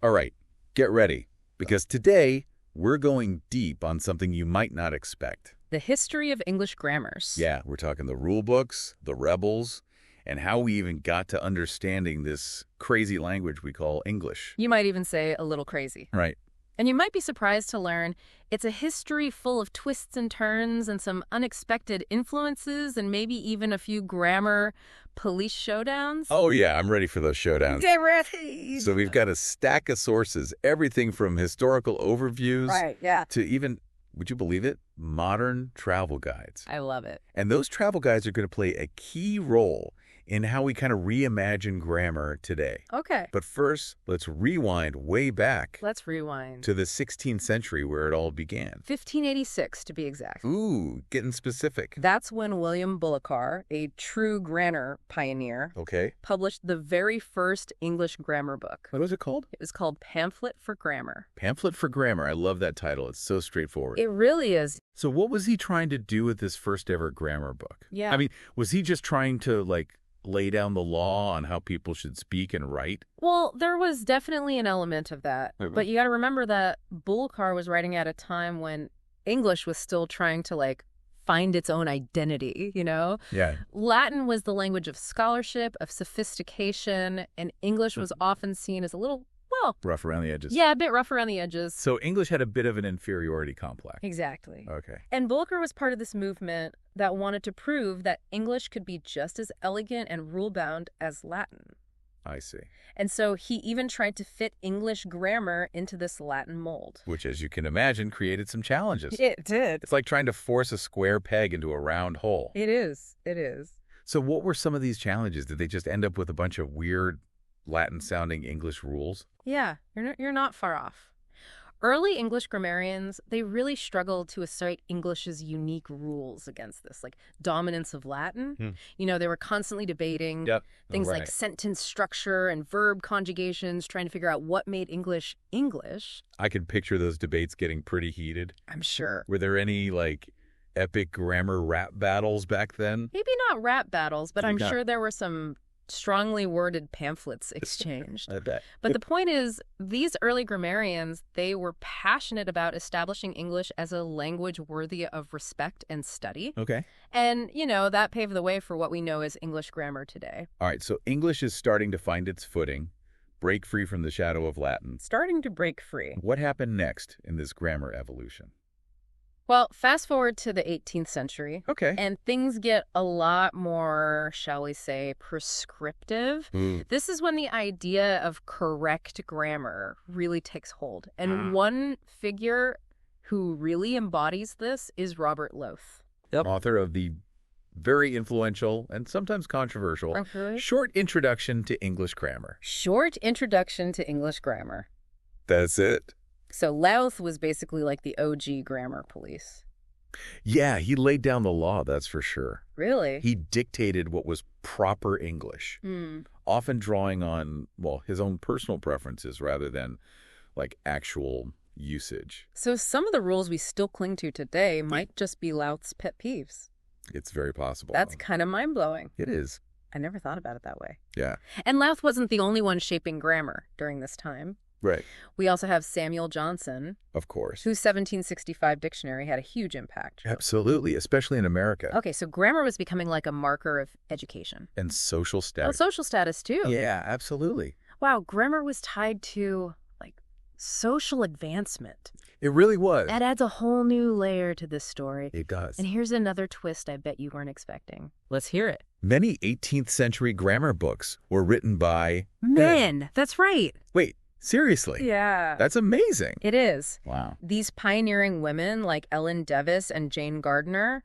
All right, get ready, because today we're going deep on something you might not expect. The history of English grammars. Yeah, we're talking the rule books, the rebels, and how we even got to understanding this crazy language we call English. You might even say a little crazy. Right. And you might be surprised to learn it's a history full of twists and turns and some unexpected influences and maybe even a few grammar police showdowns. Oh, yeah, I'm ready for those showdowns. Get ready! So we've got a stack of sources, everything from historical overviews to even, would you believe it, modern travel guides. I love it. And those travel guides are going to play a key role in how we kind of reimagine grammar today. Okay. But first, let's rewind way back. Let's rewind. To the 16th century where it all began. 1586, to be exact. Ooh, getting specific. That's when William Bullokar, a true grammar pioneer, published the very first English grammar book. What was it called? It was called Pamphlet for Grammar. Pamphlet for Grammar. I love that title. It's so straightforward. It really is. So what was he trying to do with this first ever grammar book? Yeah. I mean, was he just trying to, lay down the law on how people should speak and write? Well, there was definitely an element of that. But you got to remember that Bullokar was writing at a time when English was still trying to, find its own identity, you know? Yeah. Latin was the language of scholarship, of sophistication, and English was often seen as a little, rough around the edges. Yeah, a bit rough around the edges. So English had a bit of an inferiority complex. Exactly. Okay. And Bullokar was part of this movement that wanted to prove that English could be just as elegant and rule-bound as Latin. I see. And so he even tried to fit English grammar into this Latin mold. Which, as you can imagine, created some challenges. It did. It's like trying to force a square peg into a round hole. It is. It is. So what were some of these challenges? Did they just end up with a bunch of weird Latin-sounding English rules? Yeah, you're not far off. Early English grammarians, they really struggled to assert English's unique rules against this, like dominance of Latin. You know, they were constantly debating things like sentence structure and verb conjugations, trying to figure out what made English English. I can picture those debates getting pretty heated. I'm sure. Were there any, epic grammar rap battles back then? Maybe not rap battles, but I'm sure there were some strongly worded pamphlets exchanged. I bet. But the point is, these early grammarians, they were passionate about establishing English as a language worthy of respect and study. Okay. And, that paved the way for what we know as English grammar today. All right, so English is starting to find its footing, break free from the shadow of Latin. Starting to break free. What happened next in this grammar evolution? Well, fast forward to the 18th century. Okay. And things get a lot more, shall we say, prescriptive. This is when the idea of correct grammar really takes hold. And one figure who really embodies this is Robert Loth. Author of the very influential and sometimes controversial Short Introduction to English Grammar. Short Introduction to English Grammar. That's it. So Louth was basically like the OG grammar police. Yeah, he laid down the law, that's for sure. Really? He dictated what was proper English, often drawing on, his own personal preferences rather than, actual usage. So some of the rules we still cling to today might just be Louth's pet peeves. It's very possible. That's kind of mind-blowing. It is. I never thought about it that way. Yeah. And Louth wasn't the only one shaping grammar during this time. Right. We also have Samuel Johnson. Of course. Whose 1765 dictionary had a huge impact. Absolutely, especially in America. Okay, so grammar was becoming like a marker of education. And social status. Oh, social status, too. Yeah, absolutely. Wow, grammar was tied to, social advancement. It really was. That adds a whole new layer to this story. It does. And here's another twist I bet you weren't expecting. Let's hear it. Many 18th century grammar books were written by men. That's right. Wait. Seriously? Yeah. That's amazing. It is. Wow. These pioneering women like Ellen Devis and Jane Gardner,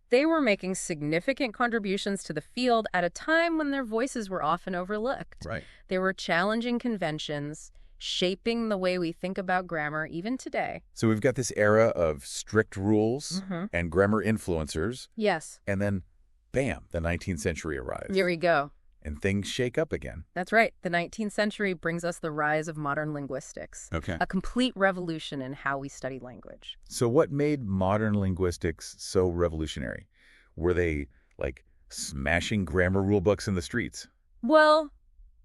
they were making significant contributions to the field at a time when their voices were often overlooked. Right. They were challenging conventions, shaping the way we think about grammar even today. So we've got this era of strict rules and grammar influencers. Yes. And then, bam, the 19th century arrives. Here we go. And things shake up again. That's right. The 19th century brings us the rise of modern linguistics. Okay. A complete revolution in how we study language. So what made modern linguistics so revolutionary? Were they, smashing grammar rule books in the streets? Well,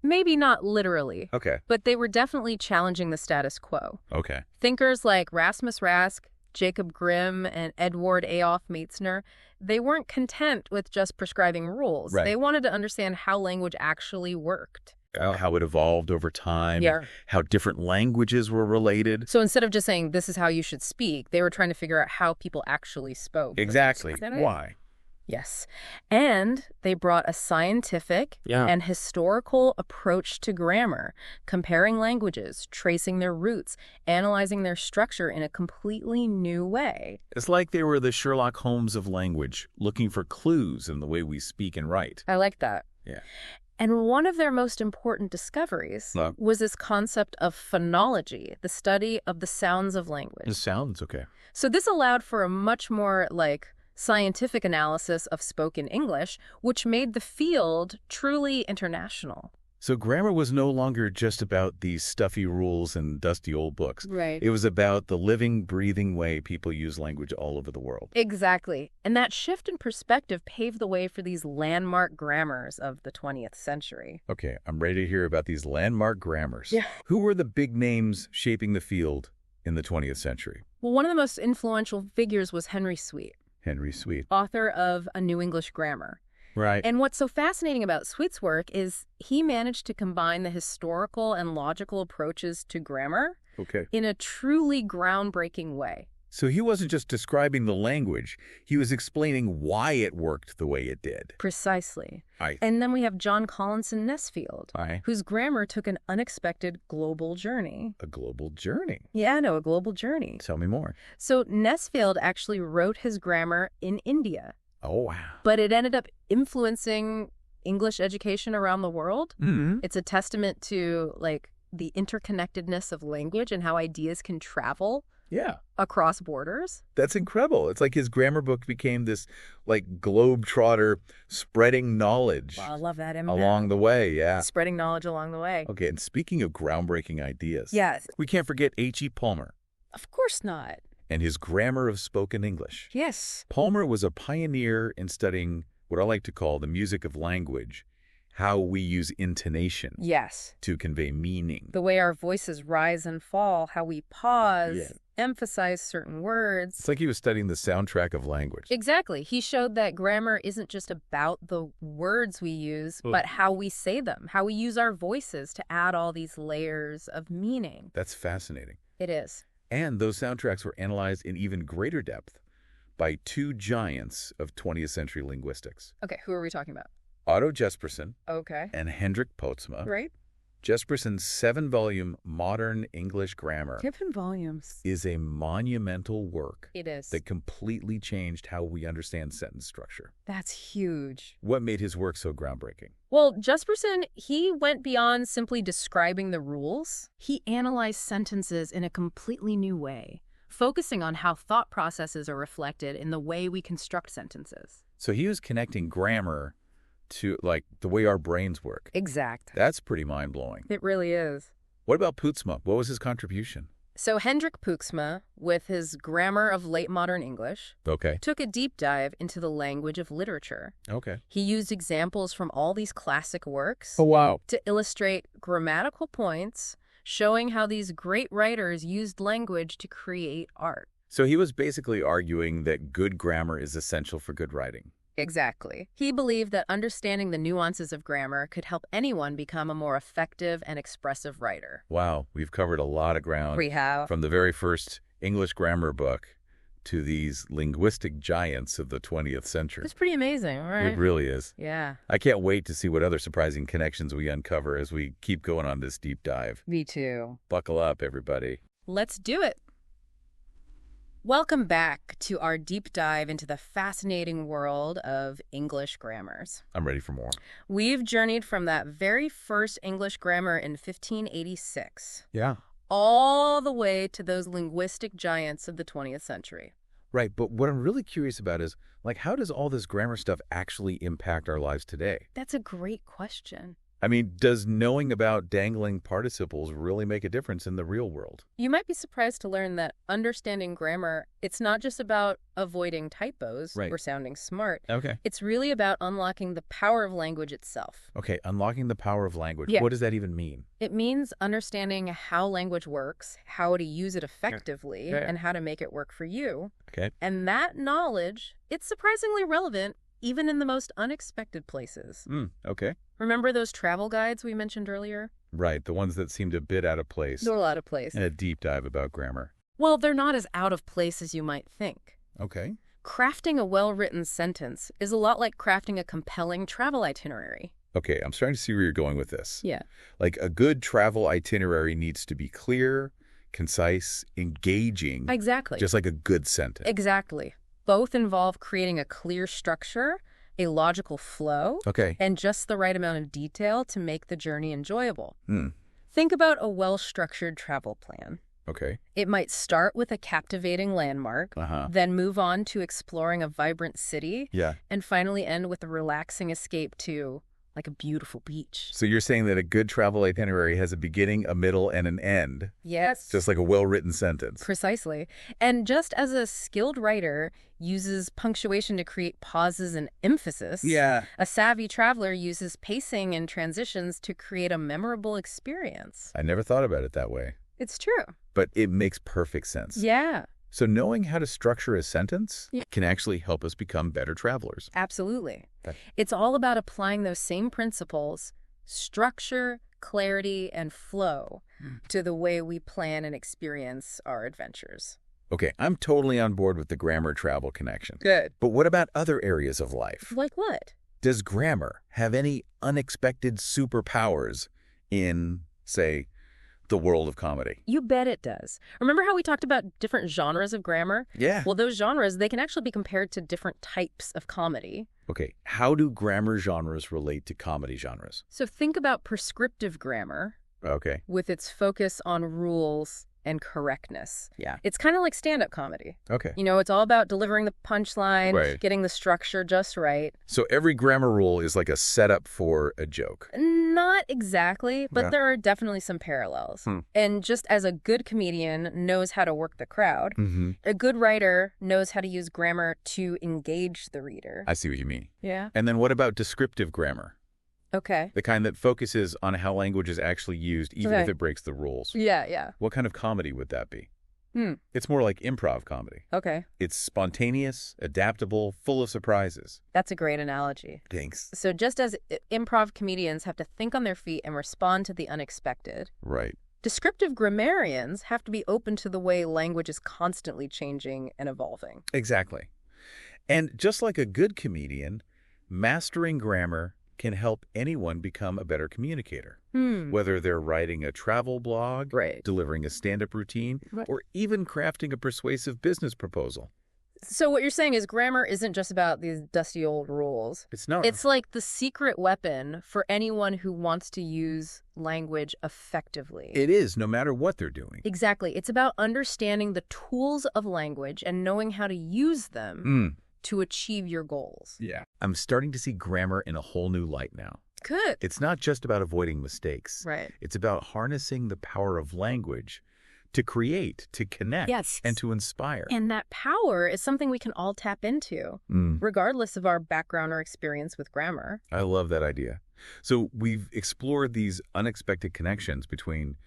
Maybe not literally. Okay. But they were definitely challenging the status quo. Okay. Thinkers like Rasmus Rask, Jacob Grimm, and Edward Adolf Meitzner, they weren't content with just prescribing rules. Right. They wanted to understand how language actually worked. How it evolved over time, Yeah. how different languages were related. So instead of just saying, this is how you should speak, they were trying to figure out how people actually spoke. Exactly. Is that right? Why? Yes. And they brought a scientific and historical approach to grammar, comparing languages, tracing their roots, analyzing their structure in a completely new way. It's like they were the Sherlock Holmes of language, looking for clues in the way we speak and write. I like that. Yeah. And one of their most important discoveries was this concept of phonology, the study of the sounds of language. The sounds, okay. So this allowed for a much more, scientific analysis of spoken English, which made the field truly international. So grammar was no longer just about these stuffy rules and dusty old books. Right. It was about the living, breathing way people use language all over the world. Exactly. And that shift in perspective paved the way for these landmark grammars of the 20th century. Okay, I'm ready to hear about these landmark grammars. Yeah. Who were the big names shaping the field in the 20th century? Well, one of the most influential figures was Henry VIII. Henry VIII. Author of A New English Grammar. Right. And what's so fascinating about Sweet's work is he managed to combine the historical and logical approaches to grammar in a truly groundbreaking way. So he wasn't just describing the language, he was explaining why it worked the way it did. Precisely. Aye. And then we have John Collinson Nesfield, Aye. whose grammar took an unexpected global journey. A global journey. Yeah, no, a global journey. Tell me more. So Nesfield actually wrote his grammar in India. Oh, wow. But it ended up influencing English education around the world. Mm-hmm. It's a testament to, the interconnectedness of language and how ideas can travel across borders. That's incredible. It's like his grammar book became this, globetrotter spreading knowledge. Well, I love that image. Along the way, yeah. Spreading knowledge along the way. Okay, and speaking of groundbreaking ideas. Yes. We can't forget H.E. Palmer Of course not. and his grammar of spoken English. Yes. Palmer was a pioneer in studying what I like to call the music of language, how we use intonation Yes. to convey meaning. The way our voices rise and fall, how we pause, emphasize certain words. It's like he was studying the soundtrack of language. Exactly. He showed that grammar isn't just about the words we use, but how we say them, how we use our voices to add all these layers of meaning. That's fascinating. It is. And those soundtracks were analyzed in even greater depth by two giants of 20th century linguistics. Okay, who are we talking about? Otto Jespersen Okay. and Hendrik Postma. Right? Jespersen's 7-volume Modern English Grammar 7 volumes. is a monumental work It is. that completely changed how we understand sentence structure. That's huge. What made his work so groundbreaking? Well, Jespersen, he went beyond simply describing the rules. He analyzed sentences in a completely new way, focusing on how thought processes are reflected in the way we construct sentences. So he was connecting grammar to, the way our brains work. Exact. That's pretty mind-blowing. It really is. What about Postma? What was his contribution? So Hendrik Postma, with his Grammar of Late Modern English, took a deep dive into the language of literature. Okay. He used examples from all these classic works wow. to illustrate grammatical points, showing how these great writers used language to create art. So he was basically arguing that good grammar is essential for good writing. Exactly. He believed that understanding the nuances of grammar could help anyone become a more effective and expressive writer. Wow, we've covered a lot of ground. We have. From the very first English grammar book to these linguistic giants of the 20th century. It's pretty amazing, right? It really is. Yeah. I can't wait to see what other surprising connections we uncover as we keep going on this deep dive. Me too. Buckle up, everybody. Let's do it. Welcome back to our deep dive into the fascinating world of English grammars. I'm ready for more. We've journeyed from that very first English grammar in 1586. Yeah. All the way to those linguistic giants of the 20th century. Right, but what I'm really curious about is, how does all this grammar stuff actually impact our lives today? That's a great question. I mean, does knowing about dangling participles really make a difference in the real world? You might be surprised to learn that understanding grammar, it's not just about avoiding typos or sounding smart. Okay. It's really about unlocking the power of language itself. Okay, unlocking the power of language. Yeah. What does that even mean? It means understanding how language works, how to use it effectively, and how to make it work for you. Okay. And that knowledge, it's surprisingly relevant even in the most unexpected places. Okay. Remember those travel guides we mentioned earlier? Right, the ones that seemed a bit out of place. They're out of place. And a deep dive about grammar. Well, they're not as out of place as you might think. Okay. Crafting a well-written sentence is a lot like crafting a compelling travel itinerary. Okay, I'm starting to see where you're going with this. Yeah. Like a good travel itinerary needs to be clear, concise, engaging. Exactly. Just like a good sentence. Exactly. Both involve creating a clear structure, a logical flow, Okay. and just the right amount of detail to make the journey enjoyable. Hmm. Think about a well-structured travel plan. Okay. It might start with a captivating landmark, then move on to exploring a vibrant city, and finally end with a relaxing escape to, like, a beautiful beach. So you're saying that a good travel itinerary has a beginning, a middle, and an end. Yes. Just like a well-written sentence. Precisely. And just as a skilled writer uses punctuation to create pauses and emphasis, a savvy traveler uses pacing and transitions to create a memorable experience. I never thought about it that way. It's true. But it makes perfect sense. Yeah. So knowing how to structure a sentence can actually help us become better travelers. Absolutely. It's all about applying those same principles, structure, clarity, and flow, to the way we plan and experience our adventures. Okay, I'm totally on board with the grammar travel connection. Good. But what about other areas of life? Like what? Does grammar have any unexpected superpowers in, say, the world of comedy? You bet it does. Remember how we talked about different genres of grammar? Yeah. Well, those genres, they can actually be compared to different types of comedy. Okay, how do grammar genres relate to comedy genres? So think about prescriptive grammar. Okay. With its focus on rules and correctness. Yeah. It's kind of like stand-up comedy. Okay. You know, it's all about delivering the punchline, getting the structure just right. So every grammar rule is like a setup for a joke. Not exactly, but there are definitely some parallels. And just as a good comedian knows how to work the crowd, a good writer knows how to use grammar to engage the reader. I see what you mean. Yeah. And then what about descriptive grammar? Okay. The kind that focuses on how language is actually used, even if it breaks the rules. Yeah. What kind of comedy would that be? It's more like improv comedy. Okay. It's spontaneous, adaptable, full of surprises. That's a great analogy. Thanks. So just as improv comedians have to think on their feet and respond to the unexpected, Right. descriptive grammarians have to be open to the way language is constantly changing and evolving. Exactly. And just like a good comedian, mastering grammar can help anyone become a better communicator. Whether they're writing a travel blog, delivering a stand-up routine, or even crafting a persuasive business proposal. So what you're saying is grammar isn't just about these dusty old rules. It's not. It's like the secret weapon for anyone who wants to use language effectively. It is, no matter what they're doing. Exactly. It's about understanding the tools of language and knowing how to use them to achieve your goals. Yeah. I'm starting to see grammar in a whole new light now. Good. It's not just about avoiding mistakes. Right. It's about harnessing the power of language to create, to connect, and to inspire. And that power is something we can all tap into, regardless of our background or experience with grammar. I love that idea. So we've explored these unexpected connections between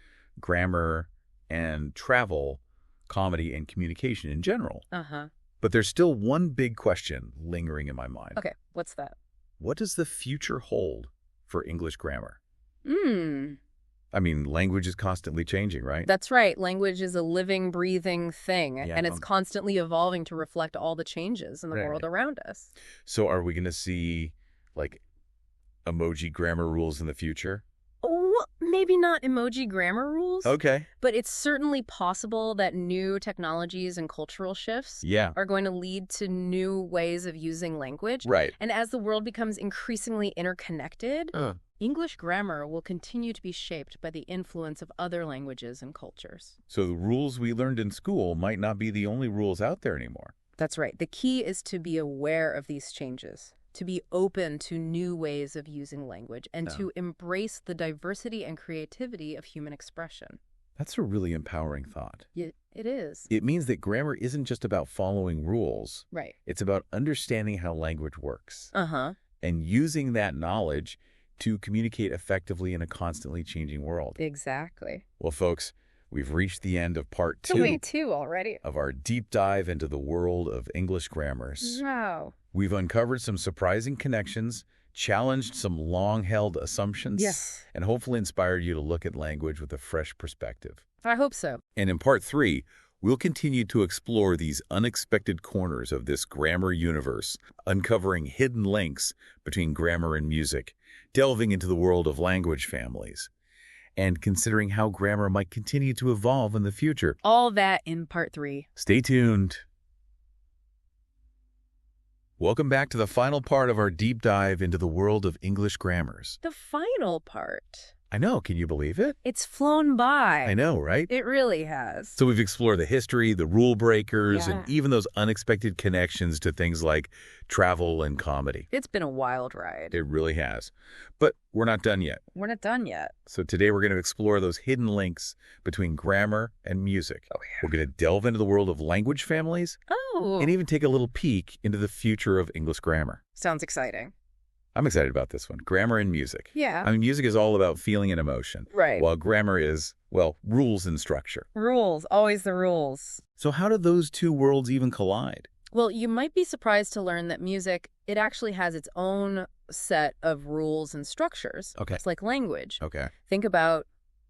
grammar and travel, comedy, and communication in general. But there's still one big question lingering in my mind. Okay, what's that? What does the future hold for English grammar? I mean, language is constantly changing, right? That's right. Language is a living, breathing thing, and it's constantly evolving to reflect all the changes in the world around us. So are we going to see, like, emoji grammar rules in the future? Oh, maybe not emoji grammar rules. Okay. But it's certainly possible that new technologies and cultural shifts are going to lead to new ways of using language. Right. And as the world becomes increasingly interconnected, English grammar will continue to be shaped by the influence of other languages and cultures. So the rules we learned in school might not be the only rules out there anymore. That's right. The key is to be aware of these changes, to be open to new ways of using language and to embrace the diversity and creativity of human expression. That's a really empowering thought. It is. It means that grammar isn't just about following rules. Right. It's about understanding how language works. Uh-huh. And using that knowledge to communicate effectively in a constantly changing world. Exactly. Well, folks, we've reached the end of part 2. Wait, 2 already. Of our deep dive into the world of English grammars. Wow. We've uncovered some surprising connections, challenged some long-held assumptions, and hopefully inspired you to look at language with a fresh perspective. I hope so. And in part 3, we'll continue to explore these unexpected corners of this grammar universe, uncovering hidden links between grammar and music, delving into the world of language families, and considering how grammar might continue to evolve in the future. All that in part 3. Stay tuned. Welcome back to the final part of our deep dive into the world of English grammars. The final part. I know, can you believe it? It's flown by. I know, right? It really has. So we've explored the history, the rule breakers, and even those unexpected connections to things like travel and comedy. It's been a wild ride. It really has. But we're not done yet. We're not done yet. So today we're going to explore those hidden links between grammar and music. Oh, yeah. We're going to delve into the world of language families and even take a little peek into the future of English grammar. Sounds exciting. I'm excited about this one. Grammar and music. Yeah. I mean, music is all about feeling and emotion. Right. While grammar is, well, rules and structure. Rules. Always the rules. So how do those two worlds even collide? Well, you might be surprised to learn that music, it actually has its own set of rules and structures. Okay. It's like language. Okay. Think about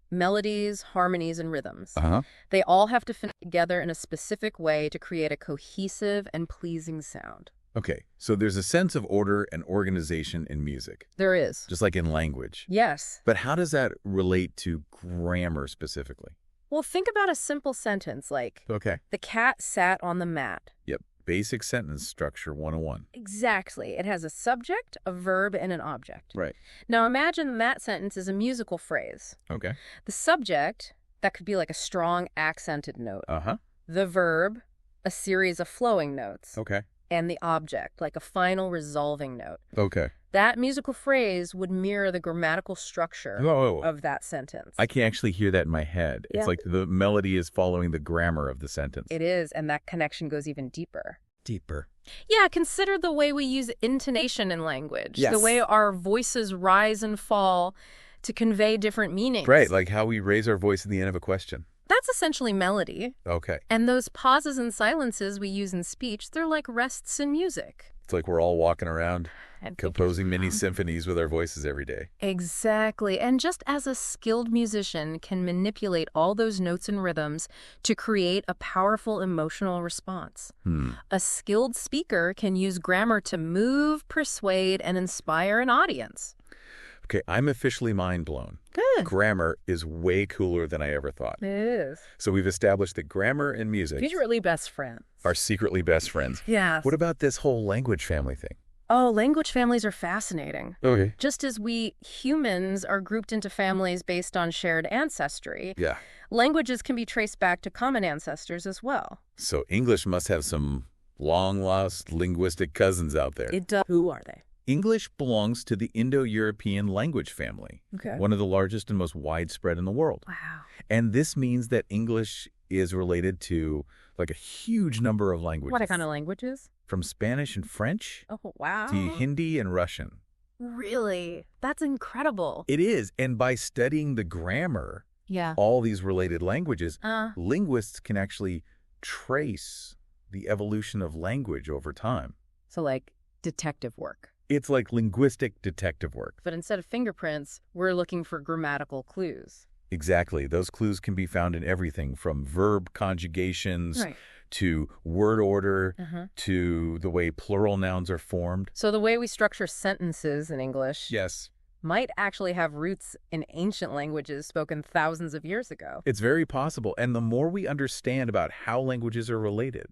melodies, harmonies, and rhythms. Uh-huh. They all have to fit together in a specific way to create a cohesive and pleasing sound. Okay, so there's a sense of order and organization in music. There is. Just like in language. Yes. But how does that relate to grammar specifically? Well, think about a simple sentence like, the cat sat on the mat. Yep, basic sentence structure 101. Exactly. It has a subject, a verb, and an object. Right. Now imagine that sentence is a musical phrase. Okay. The subject, that could be like a strong accented note. Uh-huh. The verb, a series of flowing notes. Okay. And the object, like a final resolving note. Okay. That musical phrase would mirror the grammatical structure of that sentence. I can actually hear that in my head. Yeah. It's like the melody is following the grammar of the sentence. It is, and that connection goes even deeper. Deeper. Yeah, consider the way we use intonation in language. Yes. The way our voices rise and fall to convey different meanings. Right, like how we raise our voice at the end of a question. That's essentially melody. Okay. And those pauses and silences we use in speech, they're like rests in music. It's like we're all walking around And composing mini symphonies with our voices every day. Exactly. And just as a skilled musician can manipulate all those notes and rhythms to create a powerful emotional response, a skilled speaker can use grammar to move, persuade, and inspire an audience. Okay, I'm officially mind blown. Good. Grammar is way cooler than I ever thought. It is. So we've established that grammar and music Secretly best friends. are secretly best friends. Yes. What about this whole language family thing? Oh, language families are fascinating. Okay. Just as we humans are grouped into families based on shared ancestry, Yeah. languages can be traced back to common ancestors as well. So English must have some long-lost linguistic cousins out there. It does. Who are they? English belongs to the Indo-European language family, one of the largest and most widespread in the world. Wow. And this means that English is related to like a huge number of languages. What kind of languages? From Spanish and French Oh, wow. to Hindi and Russian. Really? That's incredible. It is. And by studying the grammar, Yeah. all these related languages, linguists can actually trace the evolution of language over time. So like detective work. It's like linguistic detective work. But instead of fingerprints, we're looking for grammatical clues. Exactly. Those clues can be found in everything from verb conjugations to word order to the way plural nouns are formed. So the way we structure sentences in English might actually have roots in ancient languages spoken thousands of years ago. It's very possible. And the more we understand about how languages are related,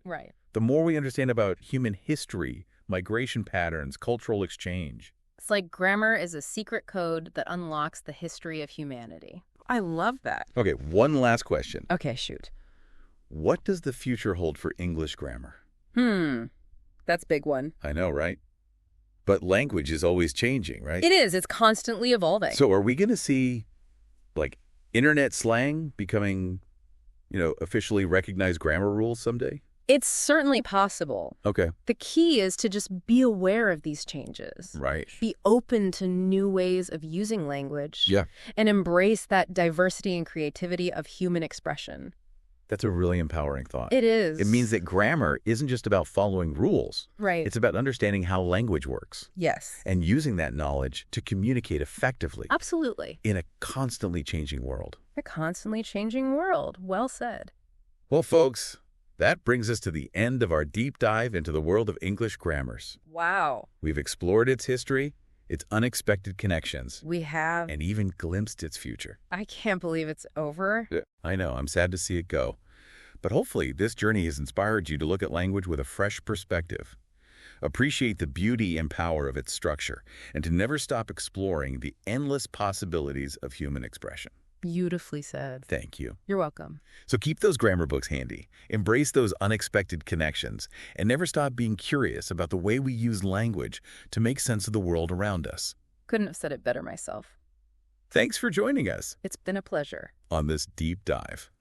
the more we understand about human history, migration patterns, cultural exchange. It's like grammar is a secret code that unlocks the history of humanity. I love that. Okay, one last question. Okay, shoot. What does the future hold for English grammar? That's a big one. I know, right? But language is always changing, right? It is. It's constantly evolving. So are we going to see, like, internet slang becoming, officially recognized grammar rules someday? It's certainly possible. Okay. The key is to just be aware of these changes. Right. Be open to new ways of using language. Yeah. And embrace that diversity and creativity of human expression. That's a really empowering thought. It is. It means that grammar isn't just about following rules. Right. It's about understanding how language works. Yes. And using that knowledge to communicate effectively. Absolutely. In a constantly changing world. A constantly changing world. Well said. Well, folks, that brings us to the end of our deep dive into the world of English grammars. Wow. We've explored its history, its unexpected connections. We have. And even glimpsed its future. I can't believe it's over. Yeah. I know, I'm sad to see it go. But hopefully this journey has inspired you to look at language with a fresh perspective. Appreciate the beauty and power of its structure, and to never stop exploring the endless possibilities of human expression. Beautifully said. Thank you. You're welcome. So keep those grammar books handy, embrace those unexpected connections, and never stop being curious about the way we use language to make sense of the world around us. Couldn't have said it better myself. Thanks for joining us. It's been a pleasure. On this deep dive.